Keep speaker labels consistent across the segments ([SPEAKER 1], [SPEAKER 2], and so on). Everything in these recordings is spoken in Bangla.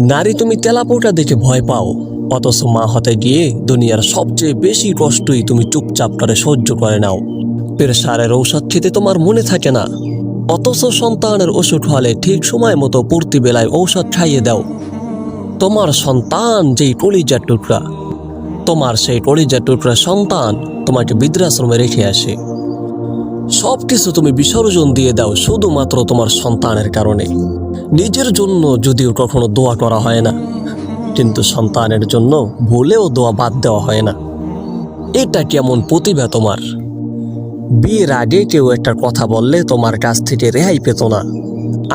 [SPEAKER 1] নারী তুমি তেলাপোকা দেখে ভয় পাও, অথচ মা হতে গিয়ে দুনিয়ার সবচেয়ে বেশি কষ্টই তুমি চুপচাপ করে সহ্য করে নাও। প্রেসারের ঔষধ খেতে তোমার মনে থাকে না, অথচ সন্তানের অসুখ হলে ঠিক সময় মতো পূর্তি বেলায় ঔষধ খাইয়ে দাও। তোমার সন্তান যেই কলিজার টুকরা, তোমার সেই কলিজার টুকরা সন্তান তোমাকে বৃদ্ধাশ্রমে রেখে আসে। সব কিছু তুমি বিসর্জন দিয়ে দাও শুধুমাত্র তোমার সন্তানের কারণে। নিজের জন্য যদিও কখনো দোয়া করা হয় না, কিন্তু সন্তানের জন্য ভুলেও দোয়া বাদ দেওয়া হয় না। এটা কেমন প্রতিভা তোমার! বিয়ের আগে কেউ একটা কথা বললে তোমার কাছ থেকে রেহাই পেত না,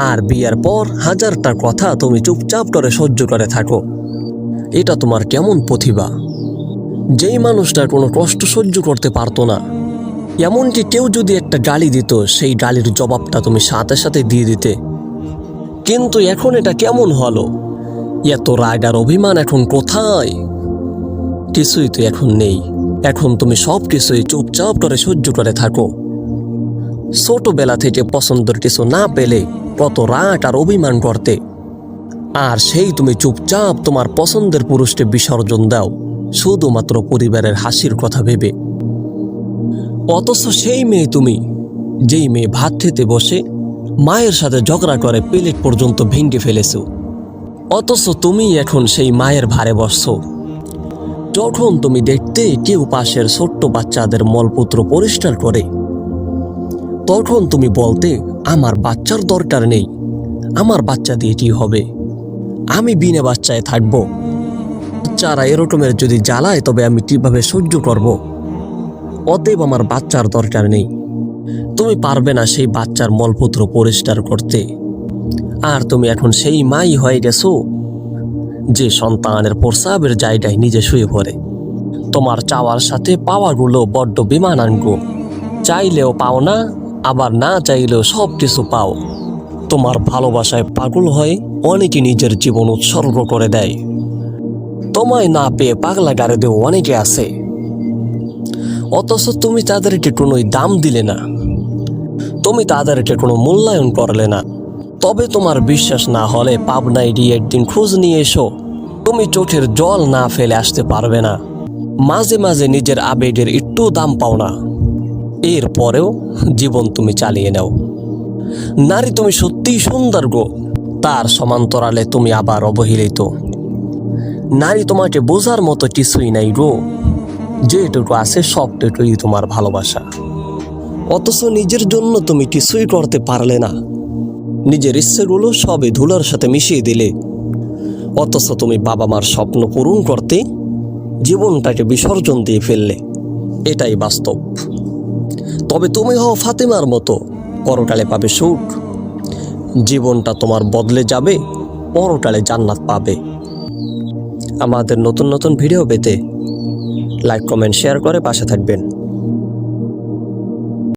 [SPEAKER 1] আর বিয়ের পর হাজারটা কথা তুমি চুপচাপ করে সহ্য করে থাকো। এটা তোমার কেমন প্রতিভা! যেই মানুষটা কোনো কষ্ট সহ্য করতে পারতো না, এমনকি কেউ যদি একটা গালি দিত, সেই গালির জবাবটা তুমি সাথে সাথে দিয়ে দিতে। কিন্তু এখন এটা কেমন হলো? এত রাগ আর অভিমান এখন কোথায়? কিছুই তো এখন নেই। এখন তুমি সব কিছুই চুপচাপ করে সহ্য করে থাকো। ছোটবেলা থেকে পছন্দের কিছু না পেলে কত রাগ আর অভিমান করতে, আর সেই তুমি চুপচাপ তোমার পছন্দের পুরুষকে বিসর্জন দাও শুধুমাত্র পরিবারের হাসির কথা ভেবে। অথচ সেই মেয়ে তুমি, যেই মেয়ে ভাত খেতে বসে মায়ের সাথে ঝগড়া করে প্লেট পর্যন্ত ভেঙে ফেলেছো, অথচ তুমি এখন সেই মায়ের ভারে বসছো। যখন তুমি দেখতে কেউ পাশের ছোট্ট বাচ্চাদের মলমূত্র পরিষ্কার করে, তখন তুমি বলতে, আমার বাচ্চার দরকার নেই, আমার বাচ্চা দিয়ে কি হবে, আমি বিনা বাচ্চায় থাকবো। বাচ্চারা এরকমের যদি জ্বালায় তবে আমি কিভাবে সহ্য করব? অতএব আমার বাচ্চার দরকার নেই। তুমি পারবে না সেই বাচ্চার মলমূত্র পরিষ্কার করতে। আর তুমি এখন সেই মাই হয়ে গেছো যে সন্তানের প্রস্রাবের জায়গায় নিজে শুয়ে পড়ে। তোমার চাওয়ার সাথে পাওয়াগুলো বড্ড বেমানাঙ্গ। চাইলেও পাও না, আবার না চাইলেও সব কিছু পাও। তোমার ভালোবাসায় পাগল হয়ে অনেকে নিজের জীবন উৎসর্গ করে দেয়। তোমায় না পেয়ে পাগলা গাড়িতেও অনেকে আছে, অথচ তুমি তাদেরকে কোনোই দাম দিলে না, তুমি তাদেরকে কোনো মূল্যায়ন করলে না। তবে তোমার বিশ্বাস না হলে পাবনায় গিয়ে একদিন খোঁজ নিয়ে এসো। তুমি চোখের জল না ফেলে আসতে পারবে না। মাঝে মাঝে নিজের আবেগের একটু দাম পাও না, এরপরেও জীবন তুমি চালিয়ে নাও। নারী তুমি সত্যিই সুন্দর গো, তার সমান্তরালে তুমি আবার অবহেলিত। নারী তোমাকে বোঝার মতো কিছুই নাই গো, যেটুকু আছে সবটুকুই তোমার ভালোবাসা। অথচ নিজের জন্য তুমি কিছুই করতে পারলে না, নিজের ইচ্ছেগুলো সবে ধুলার সাথে মিশিয়ে দিলে। অথচ তুমি বাবা মার স্বপ্ন পূরণ করতে জীবনটাকে বিসর্জন দিয়ে ফেললে। এটাই বাস্তব। তবে তুমি হও ফাতেমার মতো, পরকালে পাবে সুখ। জীবনটা তোমার বদলে যাবে, পরকালে জান্নাত পাবে। আমাদের নতুন নতুন ভিডিও পেতে লাইক কমেন্ট শেয়ার করে পাশে থাকবেন।